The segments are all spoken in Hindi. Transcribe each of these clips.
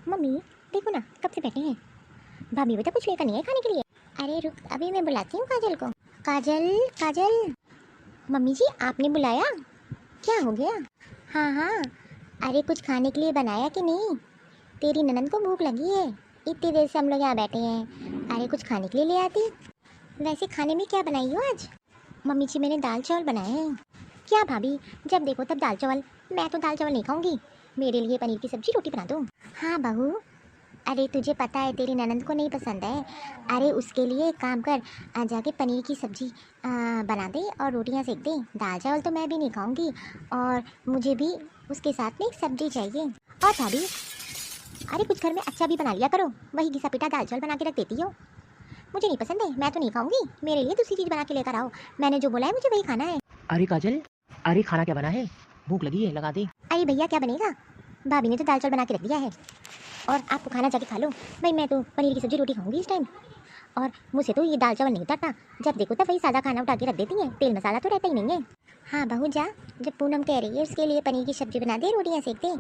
मम्मी देखो ना, कब से बैठे हैं। भाभी बेटा कुछ लेकर नहीं है खाने के लिए। अरे रुक, अभी मैं बुलाती हूँ काजल को। काजल, काजल। मम्मी जी आपने बुलाया, क्या हो गया? हाँ हाँ, अरे कुछ खाने के लिए बनाया कि नहीं? तेरी ननद को भूख लगी है, इतनी देर से हम लोग यहाँ बैठे हैं। अरे कुछ खाने के लिए ले आती। वैसे खाने में क्या बनाई हो आज? मम्मी जी मैंने दाल चावल बनाए हैं। क्या भाभी, जब देखो तब दाल चावल? मैं तो दाल चावल नहीं खाऊंगी, मेरे लिए पनीर की सब्जी रोटी बना दो। हाँ बहू, अरे तुझे पता है तेरी ननद को नहीं पसंद है। अरे उसके लिए एक काम कर, जाके पनीर की सब्जी बना दे और रोटियां सेक दे। दाल चावल तो मैं भी नहीं खाऊंगी, और मुझे भी उसके साथ में एक सब्जी चाहिए। और भाभी, अरे कुछ घर में अच्छा भी बना लिया करो, वही घिसा पिटा दाल चावल बना के रख देती हो। मुझे नहीं पसंद है, मैं तो नहीं खाऊंगी, मेरे लिए दूसरी चीज़ बना के लेकर आओ। मैंने जो बोला है मुझे वही खाना है। अरे काजल, अरे खाना क्या बना है? भूख लगी है, लगा दे। अरे भैया क्या बनेगा, भाभी ने तो दाल चावल बना के रख दिया है, और आपको खाना जाके खा लो। भाई मैं तो पनीर की सब्जी रोटी खाऊंगी इस टाइम, और मुझसे तो ये दाल चावल नहीं उतरता। जब देखो तब वही सादा खाना उठा के रख देती हैं, तेल मसाला तो रहता ही नहीं है। हाँ बहू जा, जब पूनम कह रही है उसके लिए पनीर की सब्जी बना दे, रोटियाँ सेक दे,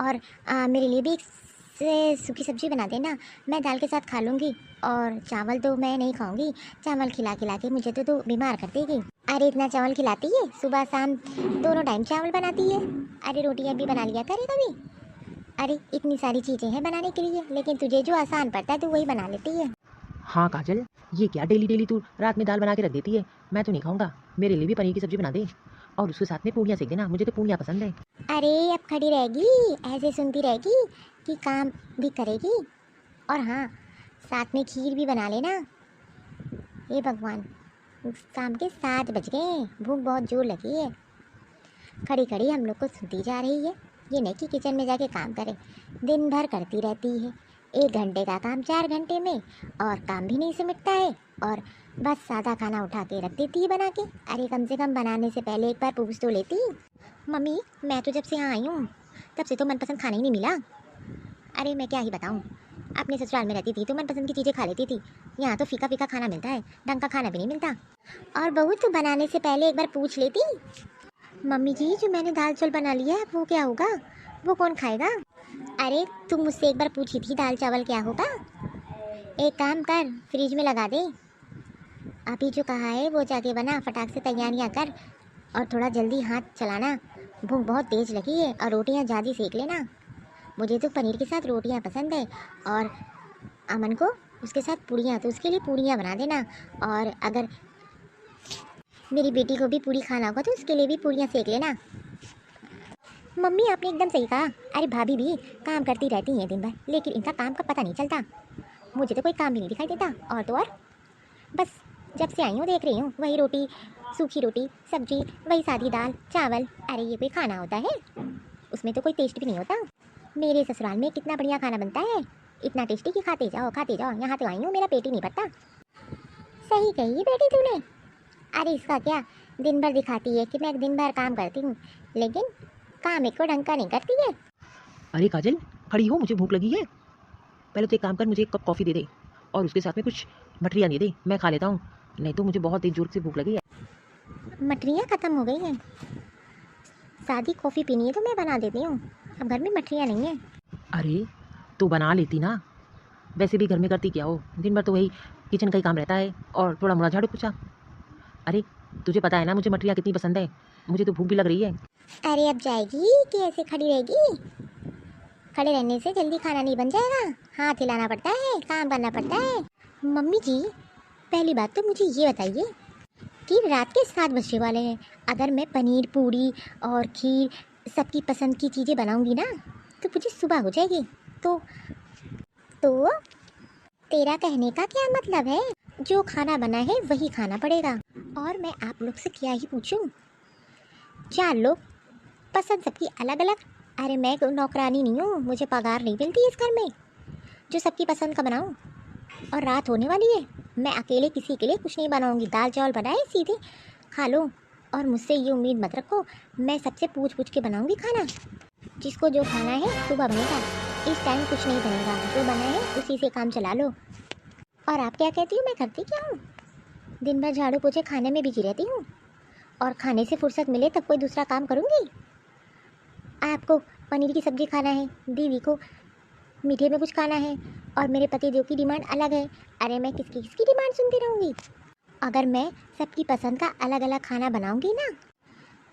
और मेरे लिए भी एक सूखी सब्जी बना देना, मैं दाल के साथ खा लूँगी। और चावल तो मैं नहीं खाऊंगी, चावल खिला खिला के मुझे तो बीमार कर देगी। अरे इतना चावल खिलाती है, सुबह शाम दोनों टाइम चावल बनाती है। अरे रोटियाँ भी बना लिया करे कभी। अरे इतनी सारी चीज़ें हैं बनाने के लिए, लेकिन तुझे जो आसान पड़ता है तू वही बना लेती है। हाँ काजल, ये क्या डेली डेली तू रात में दाल बना के रख देती है? मैं तो नहीं खाऊंगा, मेरे लिए भी पनीर की सब्जी बना दे, और उसके साथ में पूड़ियाँ सेक देना, मुझे तो पूड़ियाँ पसंद है। अरे अब खड़ी रहेगी, ऐसे सुनती रहेगी कि काम भी करेगी। और हाँ, साथ में खीर भी बना लेना। हे भगवान, शाम के 7 बज गए, भूख बहुत जोर लगी है। खड़ी खड़ी हम लोग को सुनती जा रही है, ये नहीं कि किचन में जाके काम करे। दिन भर करती रहती है, 1 घंटे का काम 4 घंटे में, और काम भी नहीं सिमटता है, और बस सादा खाना उठा के रख देती है बना के। अरे कम से कम बनाने से पहले एक बार पूछ तो लेती। मम्मी मैं तो जब से यहाँ आई हूँ तब से तो मनपसंद खाना ही नहीं मिला। अरे मैं क्या ही बताऊँ, अपने ससुराल में रहती थी तो मनपसंद की चीज़ें खा लेती थी, यहाँ तो फीका फीका खाना मिलता है, ढंग का खाना भी नहीं मिलता। और बहू तो बनाने से पहले एक बार पूछ लेती। मम्मी जी जो मैंने दाल चावल बना लिया है वो क्या होगा, वो कौन खाएगा? अरे तुम मुझसे एक बार पूछी थी दाल चावल क्या होगा। एक काम कर, फ्रिज में लगा दे, अभी जो कहा है वो जाके बना, फटाक से तैयारियां कर, और थोड़ा जल्दी हाथ चलाना, भूख बहुत तेज़ लगी है। और रोटियां ज़्यादा सेक लेना, मुझे तो पनीर के साथ रोटियां पसंद है, और अमन को उसके साथ पूड़ियाँ, तो उसके लिए पूड़ियाँ बना देना। और अगर मेरी बेटी को भी पूड़ी खाना होगा तो उसके लिए भी पूड़ियाँ सेक लेना। मम्मी आपने एकदम सही कहा। अरे भाभी भी काम करती रहती हैं दिन भर, लेकिन इनका काम का पता नहीं चलता। मुझे तो कोई काम भी नहीं दिखाई देता, और तो और बस जब से आई हूँ देख रही हूँ वही रोटी, सूखी रोटी सब्जी, वही सादी दाल चावल। अरे ये कोई खाना होता है? उसमें तो कोई टेस्ट भी नहीं होता। मेरे ससुराल में कितना बढ़िया खाना बनता है, इतना टेस्टी कि खाते जाओ खाते जाओ। यहाँ तो आई हूँ मेरा पेट ही नहीं भरता। सही कही बेटी तूने। अरे इसका क्या, दिन भर दिखाती है कि मैं दिन भर काम करती हूँ, लेकिन काम एक को ढंग का नहीं करती है। अरे काजल, खड़ी हो, मुझे भूख लगी है। पहले तो एक काम कर, मुझे एक कप कॉफ़ी दे दे, और उसके साथ में कुछ मठरियाँ दे दे, मैं खा लेता हूँ, नहीं तो मुझे बहुत तेज जोर से भूख लगी है। मठरियाँ ख़त्म हो गई हैं, सादी कॉफ़ी पीनी है तो मैं बना देती हूँ, अब घर में मठरियाँ नहीं हैं। अरे तो बना लेती ना, वैसे भी घर में करती क्या हो, दिन भर तो वही किचन का ही काम रहता है, और थोड़ा मोड़ा झाड़ू पोछा। अरे तुझे पता है ना मुझे मठरियाँ कितनी पसंद है, मुझे तो भूख भी लग रही है। अरे अब जाएगी कि ऐसे खड़ी रहेगी? खड़े रहने से जल्दी खाना नहीं बन जाएगा, हाथ हिलाना पड़ता है, काम करना पड़ता है। मम्मी जी पहली बात तो मुझे ये बताइए कि रात के 7 बजने वाले हैं, अगर मैं पनीर पूड़ी और खीर सबकी पसंद की चीज़ें बनाऊंगी ना तो मुझे सुबह हो जाएगी। तो तेरा कहने का क्या मतलब है, जो खाना बना है वही खाना पड़ेगा। और मैं आप लोग से क्या ही पूछूं, 4 लोग, पसंद सबकी अलग अलग। अरे मैं कोई नौकरानी नहीं हूँ, मुझे पगार नहीं मिलती इस घर में जो सबकी पसंद का बनाऊँ। और रात होने वाली है, मैं अकेले किसी के लिए कुछ नहीं बनाऊंगी, दाल चावल बनाए सीधे खा लो। और मुझसे ये उम्मीद मत रखो मैं सबसे पूछ पूछ के बनाऊंगी खाना, जिसको जो खाना है सुबह बनेगा, इस टाइम कुछ नहीं बनेगा, जो बना है उसी से काम चला लो। और आप क्या कहती हो मैं करती क्या हूँ, दिन भर झाड़ू पोछे खाने में बिजी रहती हूँ, और खाने से फुर्सत मिले तब कोई दूसरा काम करूँगी। आपको पनीर की सब्ज़ी खाना है, दीदी को मीठे में कुछ खाना है और मेरे पति देव की डिमांड अलग है। अरे मैं किसकी किसकी डिमांड सुनती रहूँगी? अगर मैं सबकी पसंद का अलग अलग खाना बनाऊँगी ना,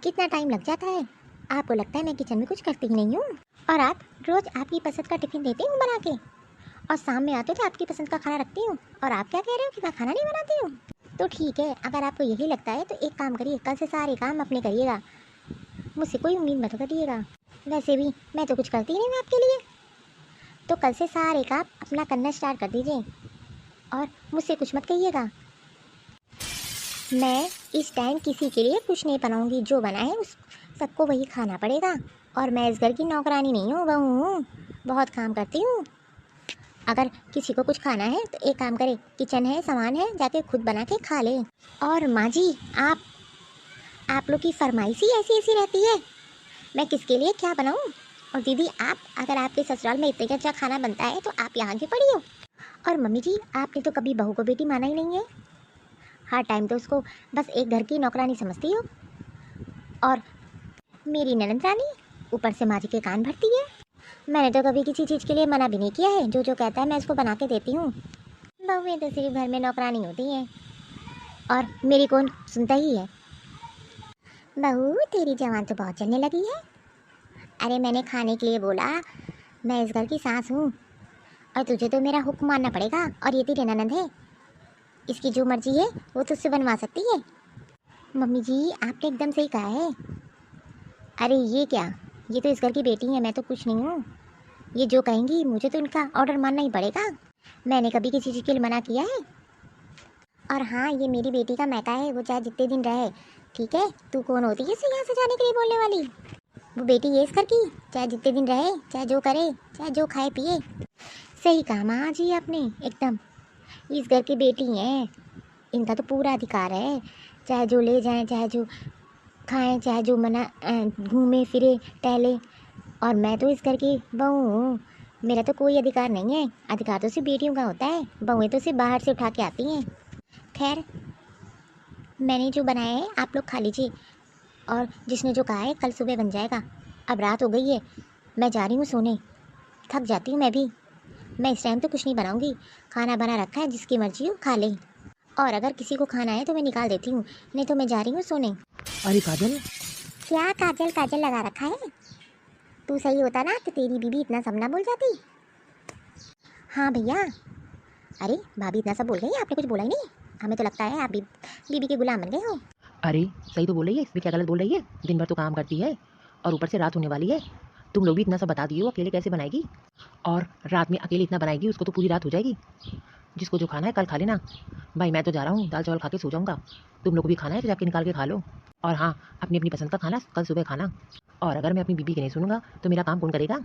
कितना टाइम लग जाता है। आपको लगता है मैं किचन में कुछ करती ही नहीं हूँ? और आप रोज़ आपकी पसंद का टिफ़िन देती हूँ बना के, और शाम में आते तो आपकी पसंद का खाना रखती हूँ, और आप क्या कह रहे हो कि मैं खाना नहीं बनाती हूँ? तो ठीक है, अगर आपको यही लगता है तो एक काम करिए, कल से सारे काम अपने करिएगा, मुझसे कोई उम्मीद मत करिएगा। वैसे भी मैं तो कुछ करती ही नहीं हूँ आपके लिए, तो कल से सारे काम अपना करना स्टार्ट कर दीजिए और मुझसे कुछ मत कहिएगा। मैं इस टाइम किसी के लिए कुछ नहीं बनाऊंगी, जो बनाए उस सबको वही खाना पड़ेगा। और मैं इस घर की नौकरानी नहीं हूँ, बहू हूँ, बहुत काम करती हूँ। अगर किसी को कुछ खाना है तो एक काम करे, किचन है, सामान है, जाके खुद बना के खा ले। और माँ जी, आप लोग की फरमाइश ही ऐसी ऐसी रहती है, मैं किसके लिए क्या बनाऊँ? और दीदी, आप अगर आपके ससुराल में इतने अच्छा खाना बनता है तो आप यहाँ क्यों पड़ी हो? और मम्मी जी, आपने तो कभी बहू को बेटी माना ही नहीं है, हर टाइम तो उसको बस एक घर की नौकरानी समझती हो। और मेरी ननद रानी ऊपर से माँ जी के कान भरती है। मैंने तो कभी किसी चीज़ के लिए मना भी नहीं किया है, जो जो कहता है मैं उसको बना के देती हूँ। बहुएं तो सिर्फ घर में नौकरानी होती हैं, और मेरी कौन सुनता ही है। बहू, तेरी जवान तो बहुत चलने लगी है। अरे मैंने खाने के लिए बोला, मैं इस घर की सास हूँ और तुझे तो मेरा हुक्म मानना पड़ेगा। और ये तेरी ननद है, इसकी जो मर्जी है वो तुझसे बनवा सकती है। मम्मी जी, आपने एकदम सही कहा है। अरे ये क्या, ये तो इस घर की बेटी है, मैं तो कुछ नहीं हूँ। ये जो कहेंगी मुझे तो उनका ऑर्डर मानना ही पड़ेगा। मैंने कभी किसी चीज़ के लिए मना किया है? और हाँ, ये मेरी बेटी का मैका है, वो चाहे जितने दिन रहे। ठीक है, तू कौन होती है इसे यहाँ से जाने के लिए बोलने वाली? वो बेटी ये इस घर की, चाहे जितने दिन रहे, चाहे जो करे, चाहे जो खाए पिए। सही कहा माँ जी आपने, एकदम इस घर की बेटी हैं, इनका तो पूरा अधिकार है, चाहे जो ले जाएं, चाहे जो खाएं, चाहे जो मना घूमे फिरे टहले। और मैं तो इस घर की बहू हूँ, मेरा तो कोई अधिकार नहीं है। अधिकार तो सिर्फ बेटियों का होता है, बहुएं तो सिर्फ बाहर से उठा के आती हैं। खैर, मैंने जो बनाया है आप लोग खा लीजिए, और जिसने जो कहा है कल सुबह बन जाएगा। अब रात हो गई है, मैं जा रही हूँ सोने, थक जाती हूँ मैं भी। मैं इस टाइम तो कुछ नहीं बनाऊँगी, खाना बना रखा है, जिसकी मर्जी हो खा ले। और अगर किसी को खाना है तो मैं निकाल देती हूँ, नहीं तो मैं जा रही हूँ सोने। अरे काजल, क्या काजल काजल लगा रखा है? तू सही होता ना तो तेरी बीबी इतना सब ना बोल जाती। हाँ भैया। अरे भाभी इतना सब बोल गई, आपने कुछ बोला ही नहीं। हमें तो लगता है आप बीबी के गुलाम बन गए हो। अरे सही तो बोल रही है, इसमें क्या गलत बोल रही है? दिन भर तो काम करती है और ऊपर से रात होने वाली है। तुम लोग भी इतना सब बता दिए हो, अकेले कैसे बनाएगी? और रात में अकेले इतना बनाएगी, उसको तो पूरी रात हो जाएगी। जिसको जो खाना है कल खा लेना। भाई मैं तो जा रहा हूँ, दाल चावल खा के सो जाऊँगा। तुम लोग को भी खाना है तो जाके निकाल के खा लो। और हाँ, अपनी अपनी पसंद का खाना कल सुबह खाना। और अगर मैं अपनी बीबी की नहीं सुनूंगा तो मेरा काम कौन करेगा?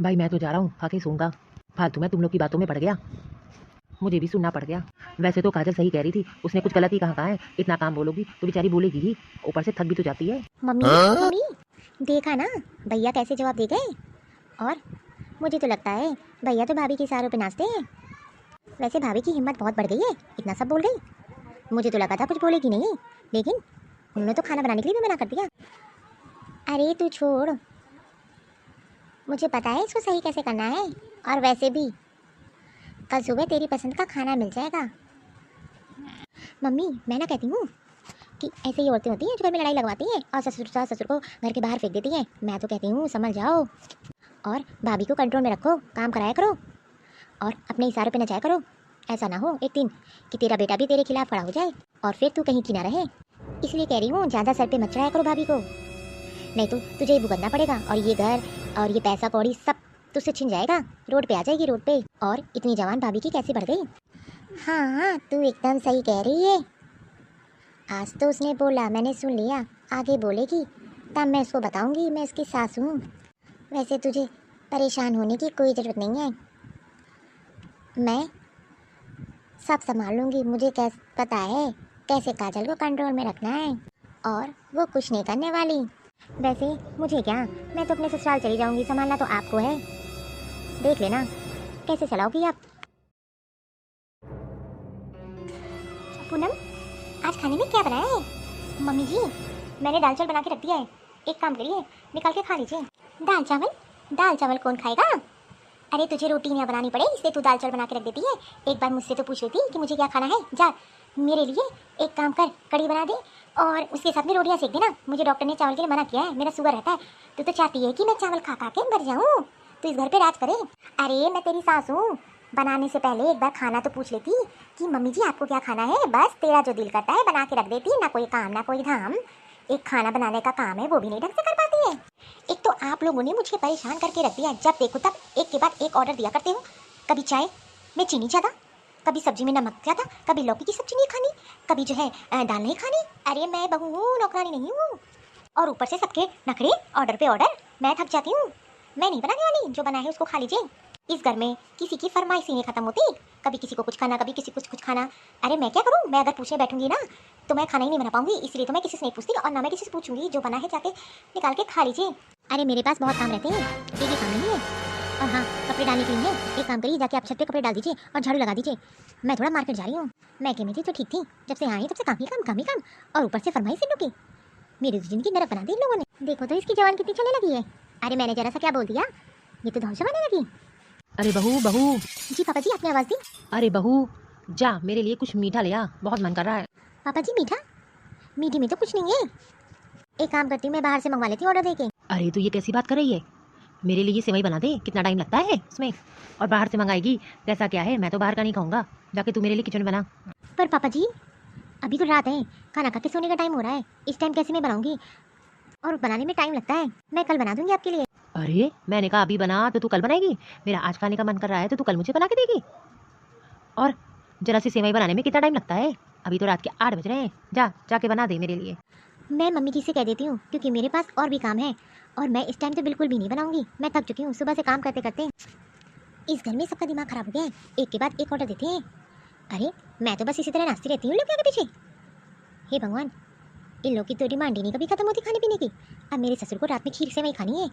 भाई मैं तो जा रहा हूँ, खा के सोऊंगा। फालतू मैं तुम लोग की बातों में पड़ गया, मुझे भी सुनना पड़ गया। वैसे तो काजल सही कह रही थी, उसने कुछ गलत ही कहा है। इतना काम बोलोगी तो बेचारी बोलेगी ही, ऊपर से थक भी तो जाती है। मम्मी मम्मी, देखा ना भैया कैसे जवाब दे गए। और मुझे तो लगता है भैया तो भाभी के इशारों पे नाचते हैं। वैसे भाभी की हिम्मत बहुत बढ़ गई है, इतना सब बोल गई। मुझे तो लगा था कुछ बोलेगी नहीं, लेकिन उन्होंने तो खाना बनाने के लिए भी मना कर दिया। अरे तू छोड़, मुझे पता है इसको सही कैसे करना है। और वैसे भी कल सुबह तेरी पसंद का खाना मिल जाएगा। मम्मी, मैं ना कहती हूँ कि ऐसे ही औरतें होती हैं जो घर में लड़ाई लगवाती हैं और ससुर को घर के बाहर फेंक देती हैं। मैं तो कहती हूँ संभल जाओ, और भाभी को कंट्रोल में रखो, काम कराया करो, और अपने इशारों पे नचाया करो। ऐसा ना हो एक दिन कि तेरा बेटा भी तेरे खिलाफ खड़ा हो जाए और फिर तू कहीं की ना रहे। इसलिए कह रही हूँ, ज़्यादा सर पे मत चढ़ाया करो भाभी को, नहीं तो तुझे ही भुगतना पड़ेगा। और ये घर और ये पैसा कौड़ी सब तुझसे छिन जाएगा, रोड पे आ जाएगी, रोड पे। और इतनी जवान भाभी की कैसे बढ़ गई? हाँ, तू एकदम सही कह रही है। आज तो उसने बोला, मैंने सुन लिया, आगे बोलेगी तब मैं उसको बताऊंगी मैं इसकी सास हूँ। वैसे तुझे परेशान होने की कोई ज़रूरत नहीं है, मैं सब संभाल लूँगी। मुझे कैसे पता है कैसे काजल को कंट्रोल में रखना है, और वो कुछ नहीं करने वाली। वैसे मुझे क्या, मैं तो अपने ससुराल चली जाऊँगी, संभालना तो आपको है। देख लेना कैसे चलाओगी आप। पूनम, आज खाने में क्या बनाया है? मम्मी जी, मैंने दाल चावल बना के रख दिया है, एक काम करिए निकाल के खा लीजिए। दाल चावल? दाल चावल कौन खाएगा? अरे तुझे रोटी ना बनानी पड़े इसलिए तू दाल चावल बना के रख देती है। एक बार मुझसे तो पूछ लेती कि मुझे क्या खाना है। जा मेरे लिए एक काम कर, कड़ी बना दे और उसके साथ में रोटियां सेक देना। मुझे डॉक्टर ने चावल के लिए मना किया है, मेरा शुगर रहता है। तू तो चाहती है कि मैं चावल खा खा के मर जाऊँ, तू इस घर पे राज करे। अरे मैं तेरी सास हूँ, बनाने से पहले एक बार खाना तो पूछ लेती कि मम्मी जी आपको क्या खाना है। बस तेरा जो दिल करता है बना के रख देती, ना कोई काम ना कोई धाम। एक खाना बनाने का काम है वो भी नहीं ढंग से कर पाती है। एक तो आप लोगों ने मुझे परेशान करके रख दिया, जब देखो तब एक के बाद एक ऑर्डर दिया करते हो। कभी चाय में चीनी ज़्यादा, कभी सब्जी में नमक ज़्यादा, कभी लौकी की सब्जी नहीं खानी, कभी जो है दाल नहीं खानी। अरे मैं बहू हूँ, नौकरानी नहीं हूँ। और ऊपर से सबके नखरे, ऑर्डर पे ऑर्डर। मैं थक जाती हूँ, मैं नहीं बनाने वाली, जो बना है उसको खा लीजिए। इस घर में किसी की फरमाइश ही नहीं खत्म होती, कभी किसी को कुछ खाना, कभी किसी को कुछ खाना। अरे मैं क्या करूँ, मैं अगर पूछने बैठूंगी ना तो मैं खाना ही नहीं बना पाऊंगी, इसलिए तो मैं किसी से नहीं पूछती और ना मैं किसी से पूछूंगी। जो बना है जाके निकाल के खा लीजिए। अरे मेरे पास बहुत काम रहते हैं, एक ही काम नहीं है। और हाँ, कपड़े डालने के लिए एक काम करिए, जाके आप छत पे कपड़े डाल दीजिए और झाड़ू लगा दीजिए। मैं थोड़ा मार्केट जा रही हूँ। मैं में थी तो ठीक थी, जब से आई तब से काम ही काम और ऊपर से फरमाइश इन लोग की। मेरी जिंदगी नरक बना दी इन लोगों ने। देखो तो इसकी जवान कितनी चलने लगी है। अरे मैंने जरा सा क्या बोल दिया, ये तो धौंस मारने लगी। अरे बहू बहू, जी पापा जी, आपने आवाज़ दी। अरे बहू जा मेरे लिए कुछ मीठा ले आ, बहुत मन कर रहा है। पापा जी मीठा, मीठी में तो कुछ नहीं है। एक काम करती हूँ, मैं बाहर से मंगवा लेती हूँ ऑर्डर देके। अरे तू ये कैसी बात कर रही है, मेरे लिए सेवई बना दे, कितना टाइम लगता है उसमें, और बाहर से मंगाएगी, कैसा क्या है, मैं तो बाहर का नहीं खाऊंगा, जाके तू मेरे लिए किचन में बना। पर पापा जी अभी तो रात है, खाना खा के सोने का टाइम हो रहा है, इस टाइम कैसे मैं बनाऊंगी, और बनाने में टाइम लगता है। मैं कल बना दूंगी आपके लिए। अरे मैंने कहा अभी बना तो तू कल बनाएगी, मेरा आज खाने का मन कर रहा है तो तू कल मुझे बना के देगी। और जरा सी सेवई बनाने में कितना टाइम लगता है, अभी तो रात के 8 बज रहे हैं, जाके बना दे मेरे लिए। मैं मम्मी जी से कह देती हूँ, क्योंकि मेरे पास और भी काम है और मैं इस टाइम तो बिल्कुल भी नहीं बनाऊंगी। मैं थक चुकी हूँ सुबह से काम करते करते। इस घर में सबका दिमाग खराब हो गया है, एक के बाद एक ऑर्डर देते हैं। अरे मैं तो बस इसी तरह नाचती रहती हूँ लोग के आगे पीछे। हे भगवान, इन लोग की तो डिमांड ही नहीं कभी खत्म होती खाने पीने की। अब मेरे ससुर को रात में खीर सेवई खानी है,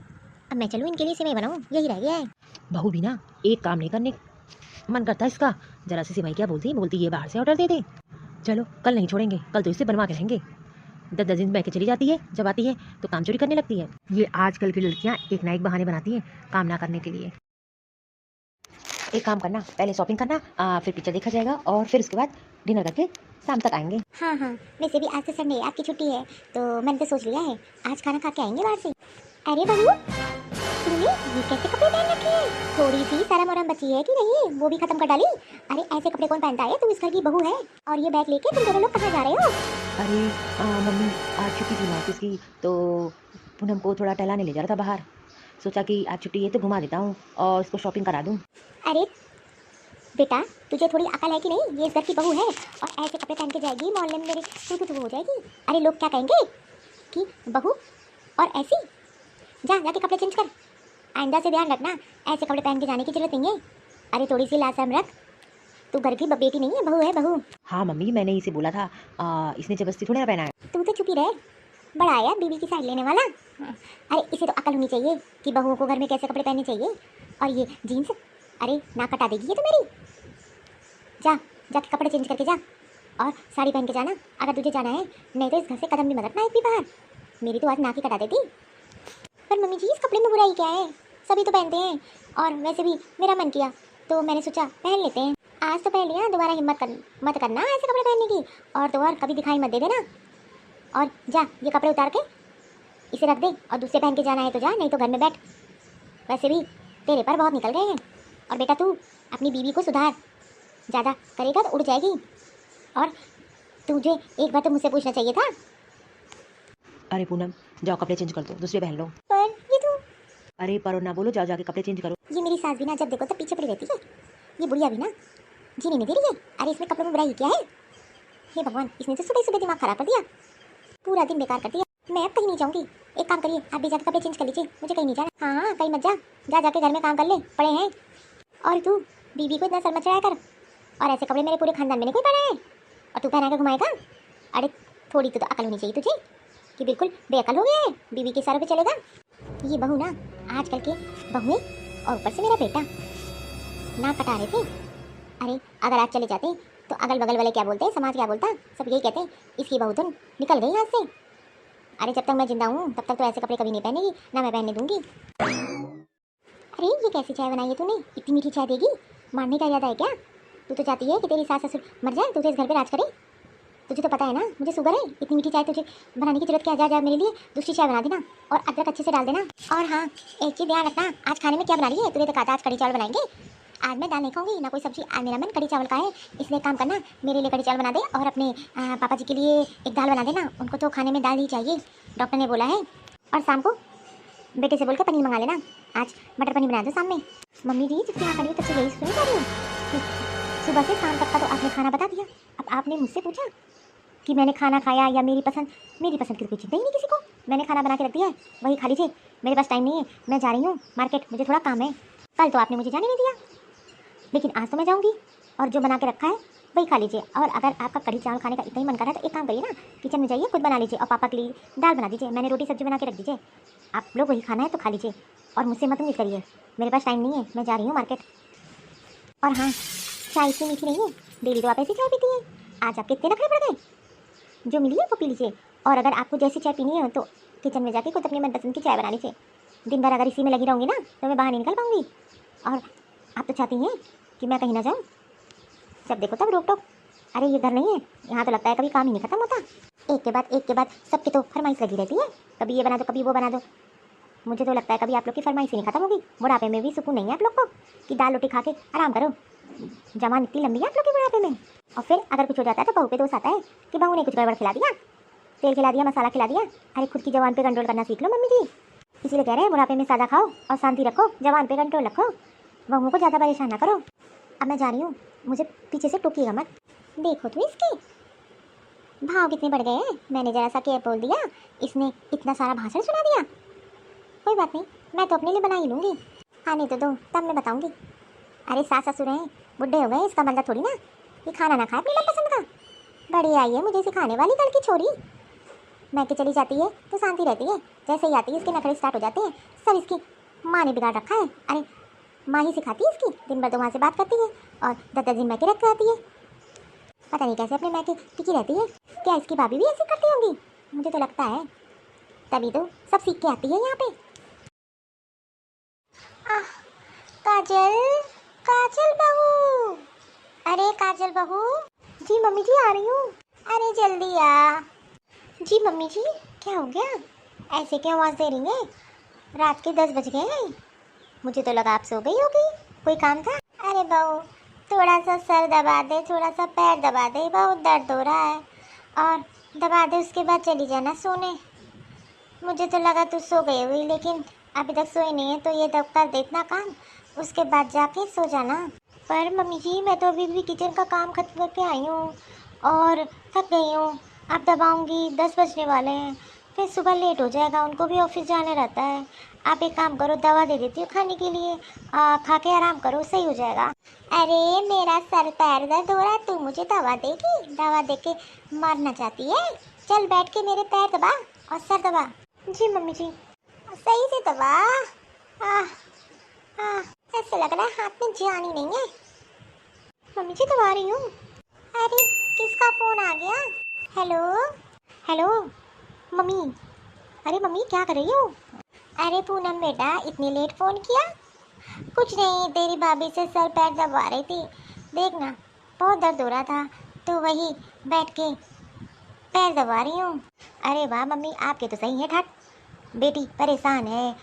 अब मैं चलूँ इनके लिए सेवई बनाऊँ, यही रह गया है। बहू भी ना एक काम नहीं करने मन करता इसका, जरा सी सेवई क्या बोलती ये बाहर से ऑर्डर दे दे। चलो कल नहीं छोड़ेंगे, कल तो इसे बनवा के रहेंगे। 10 दिन बह के चली जाती है, जब आती है तो काम चोरी करने लगती है। ये आजकल की लड़कियां एक ना एक बहाने बनाती हैं काम ना करने के लिए। एक काम करना, पहले शॉपिंग करना, फिर पिक्चर देखा जाएगा और फिर उसके बाद डिनर करके शाम तक आएंगे। हाँ हाँ, वैसे भी आज तो संडे आपकी छुट्टी है, तो मैंने तो सोच लिया है आज खाना खा के आएंगे बाहर से। अरे बहू, तुमने ये कैसे कपड़े पहन रखे हैं? थोड़ी सी शर्म और बची है कि नहीं, वो भी खत्म कर डाली। अरे ऐसे कपड़े कौन पहनता है, तुम इस घर की बहू है और ये बैग लेके तुम दोनों लोग कहाँ जा रहे हो? अरे मम्मी आज छुट्टी थी ना ऑफिस की, तो पूनम को थोड़ा टहलाने ले जा रहा था बाहर, सोचा कि आज छुट्टी है तो घुमा देता हूँ और उसको शॉपिंग करा दूँ। अरे बेटा, तुझे थोड़ी अकल है कि नहीं, ये इस घर की बहू है और ऐसे कपड़े पहन के जाएगी मोहल्ले में मेरे तू हो जाएगी। अरे लोग क्या कहेंगे कि बहू और ऐसी। जा जाके कपड़े चेंज कर, आइंदा से ध्यान रखना, ऐसे कपड़े पहन के जाने की जरूरत नहीं है। अरे थोड़ी सी लाज शर्म रख, तू घर की बेटी नहीं है, बहू है बहू। हाँ मम्मी मैंने इसे बोला था, इसने जबरदस्ती थोड़ी ना पहना है। तू तो चुप ही रहे, बड़ा आया बीवी की साइड लेने वाला। अरे इसे तो अकल होनी चाहिए कि बहुओं को घर में कैसे कपड़े पहनने चाहिए। और ये जीन्स, अरे ना कटा देगी ये तो मेरी। जा जाके कपड़े चेंज करके जा और साड़ी पहन के जाना अगर तुझे जाना है, नहीं तो इस घर से कदम भी मत रखना एक भी बाहर। मेरी तो आज नाक ही कटा देती। पर मम्मी जी इस कपड़े में बुराई क्या है, सभी तो पहनते हैं और वैसे भी मेरा मन किया तो मैंने सोचा पहन लेते हैं। आज तो पहन लिया, दोबारा हिम्मत मत करना ऐसे कपड़े पहनने की, और तो और कभी दिखाई मत दे देना। और जा ये कपड़े उतार के इसे रख दे और दूसरे पहन के जाना है तो जा, नहीं तो घर में बैठ। वैसे भी तेरे पर बहुत निकल गए हैं। और बेटा तू अपनी बीवी को सुधार, ज़्यादा करेगा तो उड़ जाएगी। और तुझे एक बार तो मुझसे पूछना चाहिए था। अरे पूनम जाओ कपड़े चेंज कर दो, दूसरे पहन लो। पर ये तू, अरे परो ना बोलो, जाओ जाके कपड़े चेंज करो। ये मेरी सास भी ना जब देखो तब पीछे पड़ी रहती है, ये बुढ़िया भी ना जीने नहीं दे रही है। अरे इसमें कपड़ों में बुराई क्या है? हे भगवान, इसने तो सुबह सुबह दिमाग खराब कर दिया, पूरा दिन बेकार कर दिया। मैं अब कहीं नहीं जाऊँगी, एक काम करिए आप भी जाकर कपड़े चेंज कर लीजिए, मुझे कहीं नहीं जाना। हाँ हाँ कहीं मत जा, जा जाके घर में काम कर ले, पड़े हैं। और तू बीवी को इतना सर मत चढ़ाया कर, और ऐसे कपड़े मेरे पूरे खानदान में नहीं कोई पहना है और तू पहना के घुमाएगा। अरे थोड़ी तो अकल होनी चाहिए तुझे कि बिल्कुल बेअकल हो गया है, बीवी के सर पे चलेगा। ये बहू ना आजकल के बहुएं और ऊपर से मेरा बेटा ना कटा रहे थे। अरे अगर आज चले जाते तो अगल बगल वाले क्या बोलते हैं, समाज क्या बोलता, सब यही कहते हैं इसकी बहू तो निकल गई यहाँ से। अरे जब तक मैं जिंदा हूँ तब तक तो ऐसे कपड़े कभी नहीं पहनेगी, ना मैं पहनने दूंगी। अरे ये कैसी चाय बनाई है तूने? इतनी मीठी चाय देगी? मारने का इरादा है क्या? तू तो चाहती है कि तेरी सास ससुर मर जाए तो इस घर पे राज करे। तुझे तो पता है ना मुझे शुगर है। इतनी मीठी चाय तुझे बनाने की जरूरत क्या? जा मेरे लिए दूसरी चाय बना देना और अदरक अच्छे से डाल देना। और हाँ, एक चीज़ ध्यान रखना, आज खाने में क्या बना रही है? तूने तो कहा था आज कढ़ी चावल बनाएंगे। आज मैं दाल नहीं खाऊंगी ना कोई सब्जी। आज मेरा मन कढ़ी चावल का है, इसलिए काम करना, मेरे लिए कढ़ी चावल बना दे और अपने पापा जी के लिए एक दाल बना देना। उनको तो खाने में दाल ही चाहिए, डॉक्टर ने बोला है। और शाम को बेटे से बोल के पनीर मंगा लेना। आज मटर पनीर बना दो सामने। मम्मी जी जब यहाँ खड़ी हो तब से यही सुनी जा रही हूँ कि सुबह से शाम तक का तो आपने खाना बता दिया। अब आपने मुझसे पूछा कि मैंने खाना खाया या मेरी पसंद की तो कोई चिंता ही नहीं किसी को। मैंने खाना बना के रख दिया है, वही खा लीजिए। मेरे पास टाइम नहीं है, मैं जा रही हूँ मार्केट, मुझे थोड़ा काम है। कल तो आपने मुझे जाने नहीं दिया, लेकिन आज तो मैं जाऊँगी और जो बना के रखा है वही खा लीजिए। और अगर आपका कढ़ी चावल खाने का इतना ही मन कर रहा है तो एक काम करिए ना, किचन में जाइए, खुद बना लीजिए और पापा के लिए दाल बना दीजिए। मैंने रोटी सब्जी बना के रख दीजिए, आप लोग वही खाना है तो खा लीजिए और मुझसे मत उम्मीद करिए। मेरे पास टाइम नहीं है, मैं जा रही हूँ मार्केट। और हाँ, चाय इतनी मीठी नहीं है, डेली तो आप ऐसी चाय पीती हैं, आज आपके इतने नखरे पड़ गए। जो मिली है वो पी लीजिए। और अगर आपको जैसी चाय पीनी है तो किचन में जाके खुद अपनी मनपसंद की चाय बना लीजिए। दिन भर अगर इसी में लगी रहूँगी ना तो मैं बाहर नहीं निकल पाऊँगी। और आप तो चाहती हैं कि मैं कहीं ना जाऊँ, जब देखो तब रोक टोक। अरे ये घर नहीं है, यहाँ तो लगता है कभी काम ही नहीं खत्म होता। एक के बाद सबकी तो फरमाइश लगी रहती है, कभी ये बना दो कभी वो बना दो। मुझे तो लगता है कभी आप लोग की फरमाइश ही नहीं खत्म होगी। बुढ़ापे में भी सुकून नहीं है आप लोग को कि दाल रोटी खा के आराम करो। जवान इतनी लंबी है आप लोग के बुढ़ापे में। और फिर अगर कुछ हो जाता है तो बहू पे दोष आता है कि बहू ने कुछ गड़बड़ खिला दिया, तेल खिला दिया, मसाला खिला दिया। अरे खुद की जवान पे कंट्रोल करना सीख लो मम्मी जी। इसीलिए कह रहे हैं बुढ़ापे में सादा खाओ और शांति रखो, जवान पे कंट्रोल रखो, बहू को ज़्यादा परेशान ना करो। अब मैं जा रही हूँ, मुझे पीछे से टोकिएगा मत। देखो तो इसके भाव कितने बढ़ गए हैं। मैंने जरा सा क्या बोल दिया, इसने इतना सारा भाषण सुना दिया। कोई बात नहीं, मैं तो अपने लिए बना ही लूँगी। आने तो दो, तब मैं बताऊँगी। अरे सास ससुर हैं, बुढ़े हो गए, इसका मतलब थोड़ी ना ये खाना ना खाए अपनी मनपसंद का। बड़ी आई है मुझे सिखाने वाली कल की छोरी। मैं के चली जाती है तो शांति रहती है, जैसे ही आती है इसके नखरे स्टार्ट हो जाते हैं। सब इसकी माँ ने बिगाड़ रखा है। अरे माँ ही सिखाती है इसकी, दिन भर तो वहाँ से बात करती है और 10 दिन मैके रख के आती है। पता नहीं कैसे अपने मैके टिकी रहती है। क्या इसकी भाभी भी ऐसी करती होंगी? मुझे तो लगता है तभी तो सब सीख के आती है यहाँ पे। काजल, काजल बहू, अरे काजल बहू। जी मम्मी जी आ रही हूँ। अरे जल्दी आ। जी मम्मी जी क्या हो गया? ऐसे क्यों आवाज़ दे रही हैं? रात के 10 बज गए हैं। मुझे तो लगा आप सो गई होगी, कोई काम था? अरे बहू थोड़ा सा सर दबा दे, थोड़ा सा पैर दबा दे, बहुत दर्द हो रहा है। और दबा दे उसके बाद चली जाना सोने। मुझे तो लगा तू सो गई हुई, लेकिन अभी तक सोई नहीं है तो ये दब कर देना काम, उसके बाद जाके सो जाना। पर मम्मी जी मैं तो अभी भी किचन का काम खत्म करके आई हूँ और थक गई हूँ। अब दबाऊँगी 10 बजने वाले हैं, फिर सुबह लेट हो जाएगा, उनको भी ऑफिस जाना रहता है। आप एक काम करो, दवा दे देती हूँ खाने के लिए, खा के आराम करो, सही हो जाएगा। अरे मेरा सर पैर दर्द हो रहा है, तू मुझे दवा देगी? दवा दे के मरना चाहती है? चल बैठ के मेरे पैर दबा और सर दबा। जी मम्मी जी सही से दबा। ऐसे लग रहा है हाथ में जान ही नहीं है। मम्मी जी दबा रही हूँ। अरे किसका फ़ोन आ गया? Hello hello mummy. अरे मम्मी क्या कर रही हो? अरे पूनम बेटा इतनी लेट फ़ोन किया? कुछ नहीं, तेरी भाभी से सर पैर दबा रही थी, देखना बहुत दर्द हो रहा था तो वही बैठ के पैर दबा रही हूँ। अरे वाह मम्मी आपके तो सही है ठाट, बेटी परेशान है,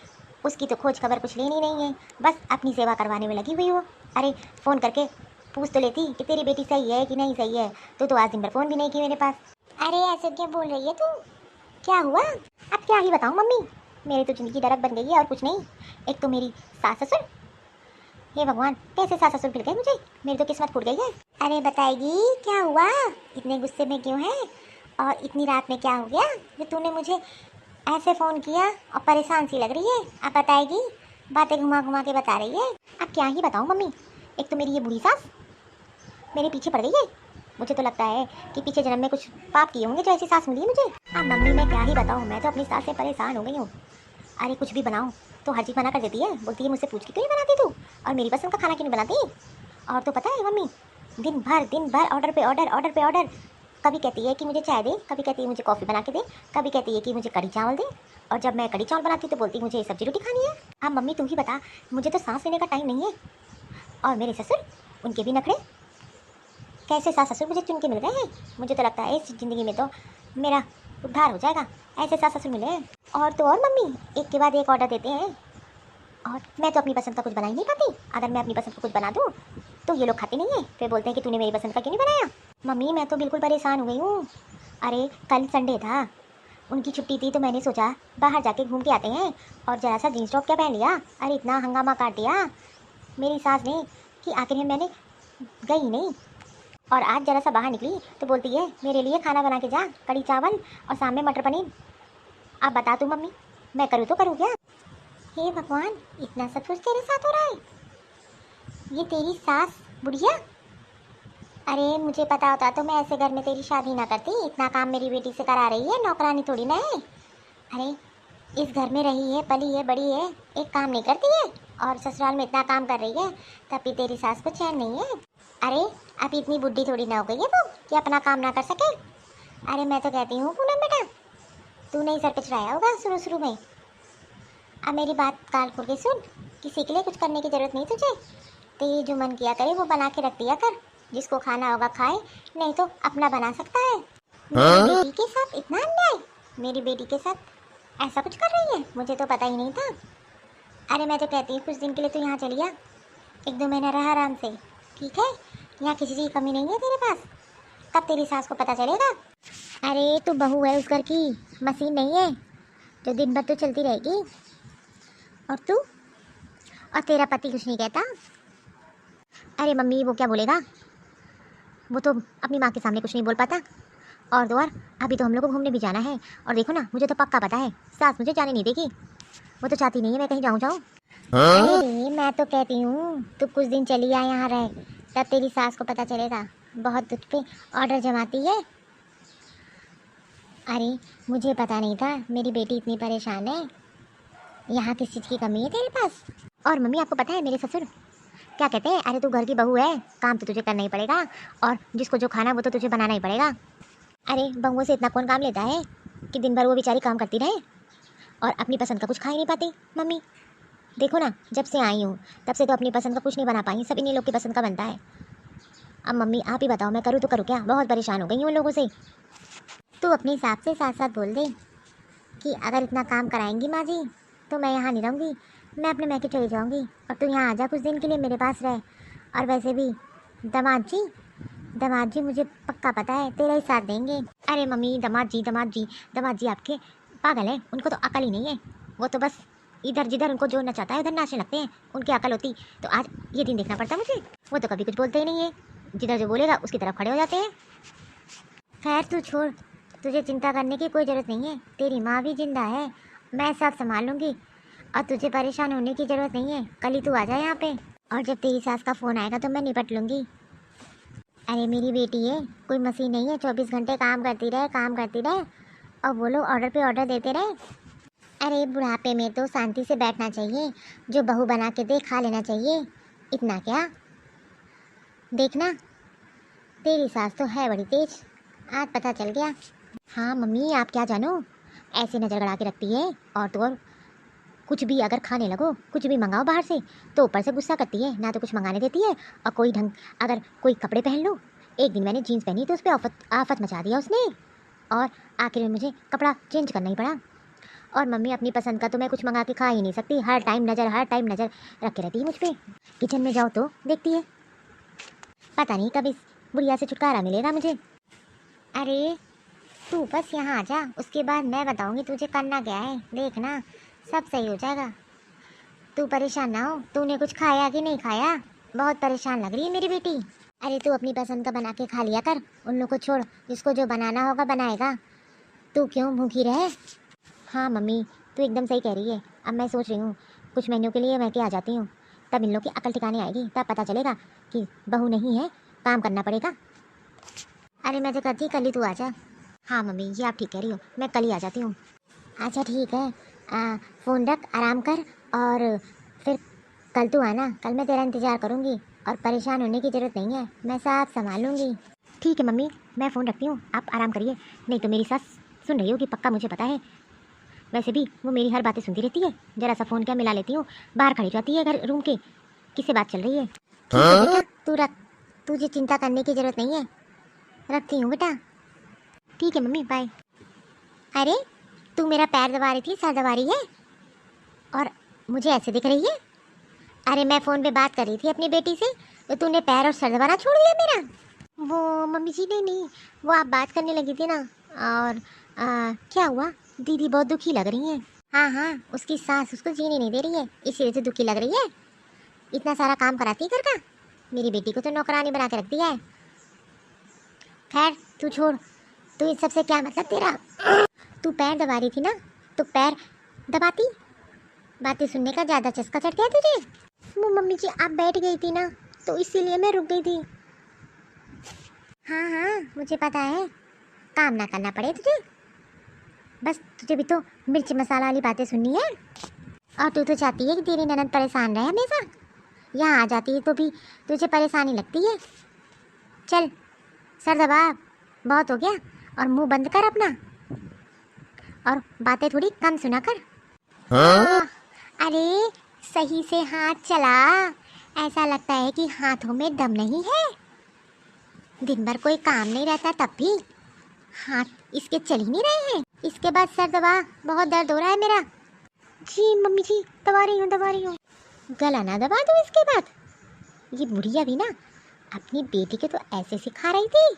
उसकी तो खोज खबर कुछ लेनी नहीं है, बस अपनी सेवा करवाने में लगी हुई हो। अरे फ़ोन करके पूछ तो लेती कि तेरी बेटी सही है कि नहीं सही है, तो आज दिन भर फ़ोन भी नहीं की मेरे पास। अरे ऐसे क्या बोल रही है तू? क्या हुआ? अब क्या ही बताऊँ मम्मी, मेरी तो ज़िंदगी नरक बन गई है और कुछ नहीं। एक तो मेरी सास ससुर, हे भगवान कैसे सास ससुर मिल गए मुझे, मेरी तो किस्मत फूट गई है। अरे बताएगी क्या हुआ, इतने गुस्से में क्यों है और इतनी रात में क्या हो गया जो तूने मुझे ऐसे फ़ोन किया और परेशान सी लग रही है? अब बताएगी, बातें घुमा घुमा के बता रही है। अब क्या ही बताऊँ मम्मी, एक तो मेरी ये बूढ़ी सास मेरे पीछे पड़ गई है, मुझे तो लगता है कि पीछे जन्म में कुछ पाप किए होंगे जो ऐसी सास मिली है मुझे। अब मम्मी मैं क्या ही बताऊँ, मैं तो अपनी सास से परेशान हो गई हूँ। अरे कुछ भी बनाऊँ तो हर चीज़ मना कर देती है, बोलती है मुझसे पूछ के क्यों नहीं बनाती तू, और मेरी पसंद का खाना क्यों नहीं बनाती। और तो पता है मम्मी दिन भर ऑर्डर पे ऑर्डर। कभी कहती है कि मुझे चाय दे, कभी कहती है मुझे कॉफ़ी बना के दे, कभी कहती है कि मुझे कढ़ी चावल दे, और जब मैं कढ़ी चावल बनाती हूँ तो बोलती है मुझे सब्जी रोटी खानी है। हाँ मम्मी तू ही बता, मुझे तो सांस लेने का टाइम नहीं है। और मेरे ससुर, उनके भी नखरे। कैसे सास ससुर मुझे चुन के मिल गए हैं। मुझे तो लगता है इस ज़िंदगी में तो मेरा उद्धार हो जाएगा, ऐसे सास ससुर मिले हैं। और तो और मम्मी, एक के बाद एक ऑर्डर देते हैं। और मैं तो अपनी पसंद का कुछ बना ही नहीं पाती। अगर मैं अपनी पसंद का कुछ बना दूँ तो ये लोग खाते नहीं हैं, फिर बोलते हैं कि तूने मेरी पसंद का क्यों नहीं बनाया। मम्मी मैं तो बिल्कुल परेशान हो गई हूँ। अरे कल संडे था, उनकी छुट्टी थी, तो मैंने सोचा बाहर जाके घूम के आते हैं। और जरा सा जीन्स टॉप क्या पहन लिया। अरे इतना हंगामा काट दिया मेरी सास ने कि आखिर में मैंने गई ही नहीं। और आज जरा सा बाहर निकली तो बोलती है मेरे लिए खाना बना के जा, कड़ी चावल और सामने मटर पनीर। अब बता तू मम्मी, मैं करूँ तो करूँ क्या। हे भगवान, इतना सब कुछ तेरे साथ हो रहा है। ये तेरी सास बुढ़िया। अरे मुझे पता होता तो मैं ऐसे घर में तेरी शादी ना करती। इतना काम मेरी बेटी से करा रही है, नौकरानी थोड़ी ना है। अरे इस घर में रही है, पली है, बड़ी है, एक काम नहीं करती है। और ससुराल में इतना काम कर रही है, तब भी तेरी सास को चैन नहीं है। अरे अब इतनी बुढ़ी थोड़ी ना हो गई है वो कि अपना काम ना कर सके। अरे मैं तो कहती हूँ पूनम बेटा, तूने ही सर पे चढ़ाया होगा शुरू शुरू में। अब मेरी बात कान खोल के सुन, किसी के लिए कुछ करने की जरूरत नहीं तुझे। तेरी जो मन किया करे वो बना के रख दिया कर। जिसको खाना होगा खाए, नहीं तो अपना बना सकता है। मेरी बेटी के साथ इतना अन्याय, मेरी बेटी के साथ ऐसा कुछ कर रही है, मुझे तो पता ही नहीं था। अरे मैं तो कहती हूँ कुछ दिन के लिए तो यहाँ चली आ, 1-2 महीना रहा आराम से, ठीक है। यहाँ किसी चीज़ की कमी नहीं है तेरे पास। कब तेरी सास को पता चलेगा। अरे तू बहू है उस घर की, मशीन नहीं है जो दिन भर तो चलती रहेगी। और तू और तेरा पति कुछ नहीं कहता। अरे मम्मी वो क्या बोलेगा, वो तो अपनी माँ के सामने कुछ नहीं बोल पाता। और तो और अभी तो हम लोग को घूमने भी जाना है। और देखो ना, मुझे तो पक्का पता है सास मुझे जाने नहीं देगी। वो तो चाहती नहीं है मैं कहीं जाऊँ। अरे मैं तो कहती हूँ तू कुछ दिन चली आ यहाँ रहे, तब तेरी सास को पता चलेगा। बहुत तुझ पे ऑर्डर जमाती है। अरे मुझे पता नहीं था मेरी बेटी इतनी परेशान है। यहाँ किस चीज़ की कमी है तेरे पास। और मम्मी आपको पता है मेरे ससुर क्या कहते हैं, अरे तू घर की बहू है, काम तो तुझे करना ही पड़ेगा, और जिसको जो खाना वो तो तुझे बनाना ही पड़ेगा। अरे बहुओं से इतना कौन काम लेता है कि दिन भर वो बेचारी काम करती रहे और अपनी पसंद का कुछ खा ही नहीं पाती। मम्मी देखो ना, जब से आई हूँ तब से तो अपनी पसंद का कुछ नहीं बना पाई, सब इन्हीं लोग की पसंद का बनता है। अब मम्मी आप ही बताओ मैं करूँ तो करूँ क्या, बहुत परेशान हो गई हूँ उन लोगों से। तू अपने हिसाब से साथ साथ बोल दे कि अगर इतना काम कराएंगी माँ जी तो मैं यहाँ नहीं रहूँगी, मैं अपने मैके चली जाऊँगी और तू यहाँ आ जा कुछ दिन के लिए मेरे पास रहे। और वैसे भी दामाद जी मुझे पक्का पता है तेरा ही साथ देंगे। अरे मम्मी दामाद जी आपके पागल हैं, उनको तो अकल ही नहीं है। वो तो बस इधर जिधर उनको जो नचाता है उधर नाचने लगते हैं। उनकी अकल होती तो आज ये दिन देखना पड़ता मुझे। वो तो कभी कुछ बोलते ही नहीं है, जिधर जो बोलेगा उसकी तरफ खड़े हो जाते हैं। खैर तू छोड़, तुझे चिंता करने की कोई ज़रूरत नहीं है, तेरी माँ भी जिंदा है, मैं सब संभाल लूँगी। और तुझे परेशान होने की ज़रूरत नहीं है, कल ही तू आ जाए यहाँ पे, और जब तेरी सास का फ़ोन आएगा तो मैं निपट लूँगी। अरे मेरी बेटी है, कोई मशीन नहीं है 24 घंटे काम करती रहे और वो लोग ऑर्डर पे ऑर्डर देते रहे। अरे बुढ़ापे में तो शांति से बैठना चाहिए, जो बहू बना के दे खा लेना चाहिए, इतना क्या। देखना तेरी सास तो है बड़ी तेज, आज पता चल गया। हाँ मम्मी आप क्या जानो, ऐसे नज़र गड़ा के रखती है। और तो और कुछ भी अगर खाने लगो, कुछ भी मंगाओ बाहर से तो ऊपर से गुस्सा करती है, ना तो कुछ मंगाने देती है और कोई ढंग, अगर कोई कपड़े पहन लो, एक दिन मैंने जीन्स पहनी तो उस पर आफत मचा दिया उसने, और आखिर में मुझे कपड़ा चेंज करना ही पड़ा। और मम्मी अपनी पसंद का तो मैं कुछ मंगा के खा ही नहीं सकती, हर टाइम नज़र रखे रहती है मुझ पर। किचन में जाओ तो देखती है। पता नहीं कब इस बुढ़िया से छुटकारा मिलेगा मुझे। अरे तू बस यहाँ आ जा, उसके बाद मैं बताऊँगी तुझे करना क्या है, देखना सब सही हो जाएगा। तू परेशान ना हो, तूने कुछ खाया कि नहीं खाया, बहुत परेशान लग रही है मेरी बेटी। अरे तू अपनी पसंद का बना के खा लिया कर, उन लोग को छोड़, जिसको जो बनाना होगा बनाएगा, तू क्यों भूखी रहे। हाँ मम्मी तू एकदम सही कह रही है। अब मैं सोच रही हूँ कुछ महीनों के लिए मैं के आ जाती हूँ, तब इन लोग की अकल ठिकाने आएगी, तब पता चलेगा कि बहू नहीं है, काम करना पड़ेगा। अरे मैं तो कहती कल ही तू आ जा। हाँ मम्मी ये आप ठीक कह रही हो, मैं कल ही आ जाती हूँ। अच्छा ठीक है, फ़ोन रख, आराम कर, और फिर कल तू आना, कल मैं तेरा इंतज़ार करूँगी, और परेशान होने की ज़रूरत नहीं है, मैं सब संभाल लूँगी। ठीक है मम्मी मैं फ़ोन रखती हूँ, आप आराम करिए, नहीं तो मेरी सास सुन रही होगी पक्का, मुझे पता है। वैसे भी वो मेरी हर बातें सुनती रहती है। जरा सा फ़ोन क्या मिला लेती हूँ, बाहर खड़ी रहती है घर रूम के, किससे बात चल रही है। ठीक है बेटा, तू रख, तुझे चिंता करने की ज़रूरत नहीं है। रखती हूँ बेटा। ठीक है मम्मी, बाय। अरे तू मेरा पैर दबा रही थी, सर दबा रही है और मुझे ऐसे दिख रही है। अरे मैं फ़ोन पे बात कर रही थी अपनी बेटी से, तो तूने पैर और सर दबाना छोड़ दिया मेरा। वो मम्मी जी नहीं, वो आप बात करने लगी थी ना, और क्या हुआ, दीदी बहुत दुखी लग रही हैं। हाँ, उसकी सास उसको जीने नहीं दे रही है, इसीलिए तो दुखी लग रही है। इतना सारा काम कराती है घर का, मेरी बेटी को तो नौकरानी बना के रख दिया है। खैर तू छोड़, तू इन सबसे क्या मतलब तेरा। तू पैर दबा रही थी ना, तो पैर दबाती, बातें सुनने का ज़्यादा चस्का चढ़ गया तुझे। वो मम्मी जी आप बैठ गई थी ना, तो इसीलिए मैं रुक गई थी। हाँ, मुझे पता है, काम ना करना पड़े तुझे, बस तुझे भी तो मिर्च मसाला वाली बातें सुननी है। और तू तो चाहती है कि तेरी ननद परेशान रहे हमेशा, यहाँ आ जाती है तो भी तुझे परेशानी लगती है। चल सर दबा, बहुत हो गया, और मुंह बंद कर अपना, और बातें थोड़ी कम सुना कर। अरे सही से हाथ चला, ऐसा लगता है कि हाथों में दम नहीं है। दिन भर कोई काम नहीं रहता तब भी हाथ इसके चल ही नहीं रहे हैं। इसके बाद सर दबा, बहुत दर्द हो रहा है मेरा। जी मम्मी जी, दबा रही हूँ। गला ना दबा दो इसके बाद। ये बुढ़िया भी ना अपनी बेटी को तो ऐसे सिखा रही थी,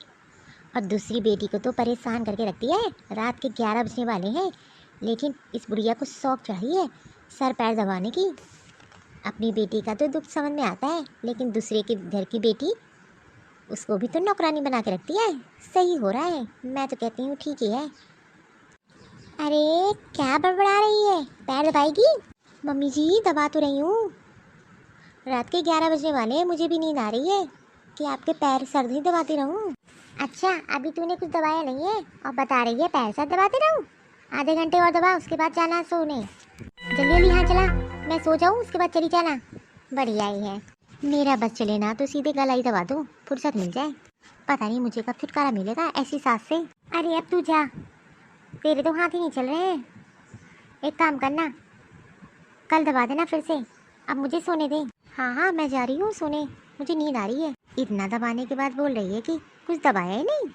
और दूसरी बेटी को तो परेशान करके रखती है। रात के 11 बजने वाले हैं, लेकिन इस बुढ़िया को शौक चढ़ी है सर पैर दबाने की। अपनी बेटी का तो दुख समझ में आता है, लेकिन दूसरे के घर की बेटी, उसको भी तो नौकरानी बना के रखती है। सही हो रहा है, मैं तो कहती हूँ ठीक ही है। अरे क्या बड़बड़ा रही है, पैर दबाएगी। मम्मी जी दबा तो रही हूँ, रात के 11 बजने वाले हैं, मुझे भी नींद आ रही है कि आपके पैर सर ही दबाती रहूँ। अच्छा अभी तूने कुछ दबाया नहीं है और बता रही है पैर सर दबाते रहूँ। आधे घंटे और दबा, उसके बाद जाना सोने। जल्दी जल्दी हाँ चला, मैं सो जाऊँ उसके बाद चली जाना। बढ़िया ही है, मेरा बस चले ना तो सीधे गला ही दबा दूँ, फुर्सत मिल जाए। पता नहीं मुझे कब छुटकारा मिलेगा ऐसी सास से। अरे अब तू जा, तेरे तो हाथ ही नहीं चल रहे हैं। एक काम करना, कल दबा देना फिर से, अब मुझे सोने दे। हाँ मैं जा रही हूँ सोने, मुझे नींद आ रही है। इतना दबाने के बाद बोल रही है कि कुछ दबाया ही नहीं।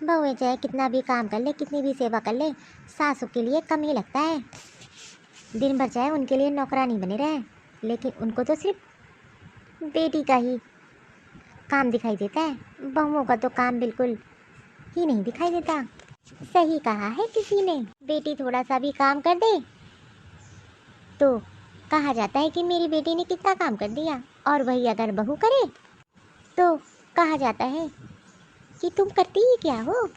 बहुएं चाहे कितना भी काम कर ले, कितनी भी सेवा कर ले, सासू के लिए कम ही लगता है। दिन भर चाहे उनके लिए नौकरानी बने रहे, लेकिन उनको तो सिर्फ बेटी का ही काम दिखाई देता है, बहुओं का तो काम बिल्कुल ही नहीं दिखाई देता। सही कहा है किसी ने, बेटी थोड़ा सा भी काम कर दे तो कहा जाता है कि मेरी बेटी ने कितना काम कर दिया, और वही अगर बहू करे तो कहा जाता है कि तुम करती ही क्या हो।